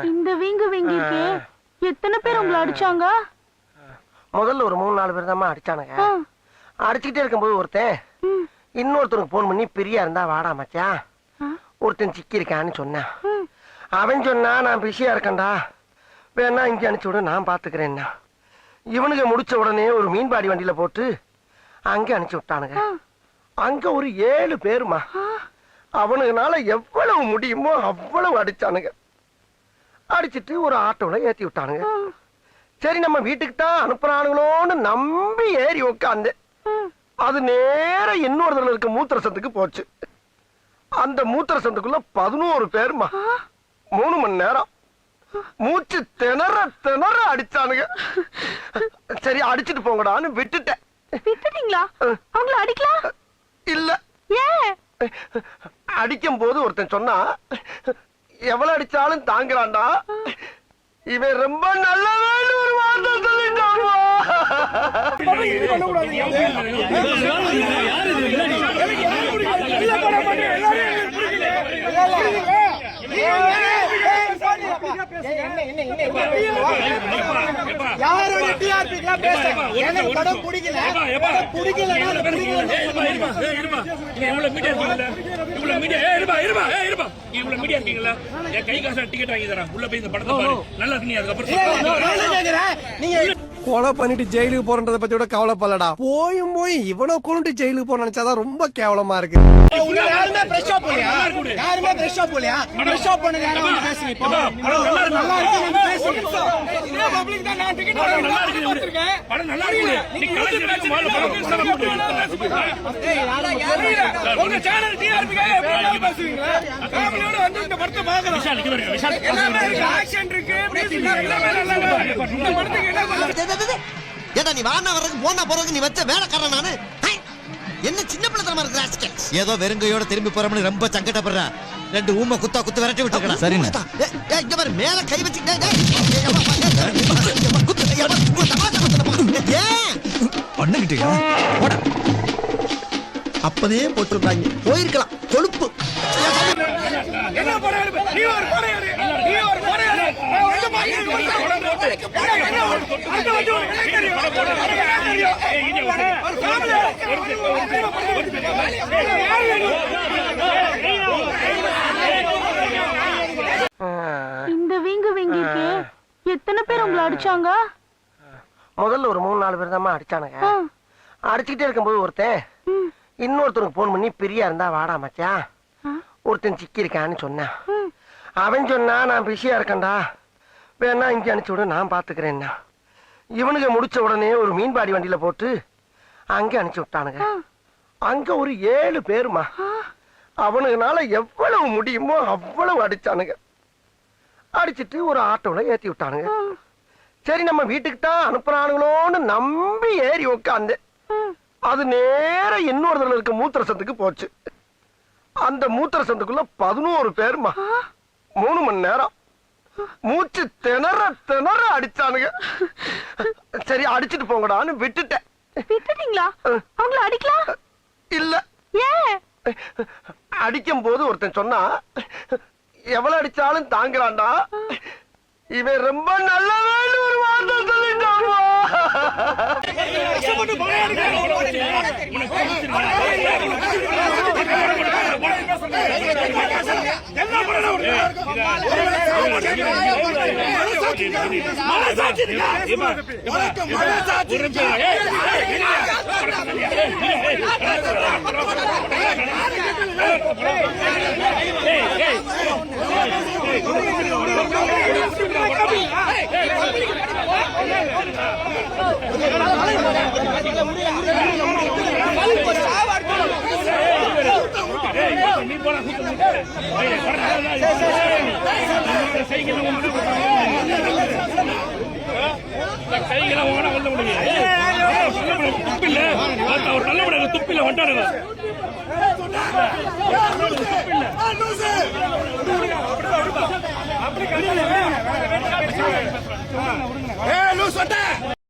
இந்த வீங்கு வீங்கிருக்கு. எத்தனை பேர் உங்களை அடிச்சாங்க? முதல்ல ஒரு 3-4 பேர் தான் அடிச்சானுங்க. அடிச்சுக்கிட்டே இருக்கும்போது ஒருத்தன் இன்னொருத்தருக்கு போன் பண்ணி பிரியா இருந்தா வாடா மச்சான், ஒருத்தன் சிக்கி இருக்கான்னு சொன்னான். அவன் சொன்னா நான் பிஸியா இருக்கேன்டா, வேணா இங்க அனுப்பிச்சு விட, நான் பாத்துக்கிறேன்னா. இவனுக்கு முடிச்ச உடனே ஒரு மீன்பாடி வண்டியில போட்டு அங்க அனுப்பிச்சு விட்டானுங்க. அங்க ஒரு 7 பேருமா. அவனுக்குனால எவ்வளவு முடியுமோ அவ்வளவு அடிச்சானுங்க. அடிச்சிட்டு ஒரு ஆட்டோல ஏத்தி விட்டானுங்க. சரி நம்ம வீட்டுக்கு தான் அனுப்புறானுங்களோன்னு நம்பி ஏறி உட்காந்து அது நேர இன்னொருத்தர் இருக்க மூத்திர சந்துக்கு போச்சு. அந்த மூத்திர சந்துக்குள்ள 11 பேருமா. 3 மணி நேரம் மூச்சு திணற திணற அடிச்சானுங்க. சரி அடிச்சிட்டு போங்கடான்னு விட்டுட்டேன். விட்டுட்டீங்களா? அவங்கள அடிக்கலாம் இல்ல. ஏன்? அடிக்கும் போது ஒருத்தன் சொன்னா, எவ்வளவு அடிச்சாலும் தாங்குறான்டா, இவன் ரொம்ப நல்லவன்னு ஒரு வார்த்தை சொல்லிட்டான். கொலை பண்ணிட்டு ஜெயிலுக்கு போறத பத்தி கூட கவலைப்படலடா. போயும் போய் இவனை கொண்டு ஜெயிலுக்கு போற நினைச்சாதான் ரொம்ப கேவலமா இருக்கு. நீ வானா வரக்கு போனா போறதுக்கு நீ வச்ச வேலைக்காரன் நானு. என்ன சின்ன பிள்ளைத்தனமா இருக்கு. ஏதோ வெறுங்கையோட திரும்பி போறோம்னு ரொம்ப சங்கடப்படுறா. 2 ஊமை குத்து விரட்டி விட்டுருக்கா. சரி இங்க பாரு, மேல கை வச்சு பண்ணுகிட்டீங்க. அப்பதே போட்டிருக்காங்க, போயிருக்கலாம். கொழுப்பு இந்த வீங்கு வீங்கிருக்கு. எத்தனை பேர் உங்களை அடிச்சாங்க? முதல்ல ஒரு 3-4 பேர் தான் அடிச்சானுங்க. அடிச்சுக்கிட்டே இருக்கும்போது ஒருத்தன் இன்னொருத்தருக்கு போன் பண்ணி பிரியா இருந்தா வாடா மச்சான், ஒருத்தன் சிக்கி இருக்கான்னு சொன்னான். அவன் சொன்னா நான் பிஸியா இருக்கேன்டா, வேணா இங்க அனுப்பிச்சு விட, நான் பாத்துக்கிறேன்னா. இவனுக்கு முடிச்ச உடனே ஒரு மீன்பாடி வண்டியில போட்டு அங்க அனுப்பிச்சு விட்டானுங்க. அங்க ஒரு 7 பேருமா. அவனுக்குனால எவ்வளவு முடியுமோ அவ்வளவு அடிச்சானுங்க. அடிச்சிட்டு ஒரு ஆட்டோல ஏத்தி விட்டானுங்க. சரி நம்ம வீட்டுக்கு தான் அனுப்புறானுங்களோன்னு நம்பி ஏறி உட்காந்து அது நேர இன்னொருத்தர் இருக்க மூத்திர சந்துக்கு போச்சு. அந்த மூத்திர சந்துக்குள்ள 11 பேருமா. 3 மணி நேரம் மூச்சு திணற திணற அடிச்சானுங்க. சரி அடிச்சிட்டு போங்கடான்னு விட்டுட்டேன். விட்டுட்டீங்களா? அவங்கள அடிக்கலாம் இல்ல. ஏன்? அடிக்கும் போது ஒருத்தன் சொன்னா, எவ்வளவு அடிச்சாலும் தாங்குறான்டா, இவன் ரொம்ப நல்லவன்னு ஒரு வார்த்தை சொல்லிட்டான். கைகளை துப்பில்ல அவர் நல்ல விட துப்பில்ல வந்தானுங்க அப்படி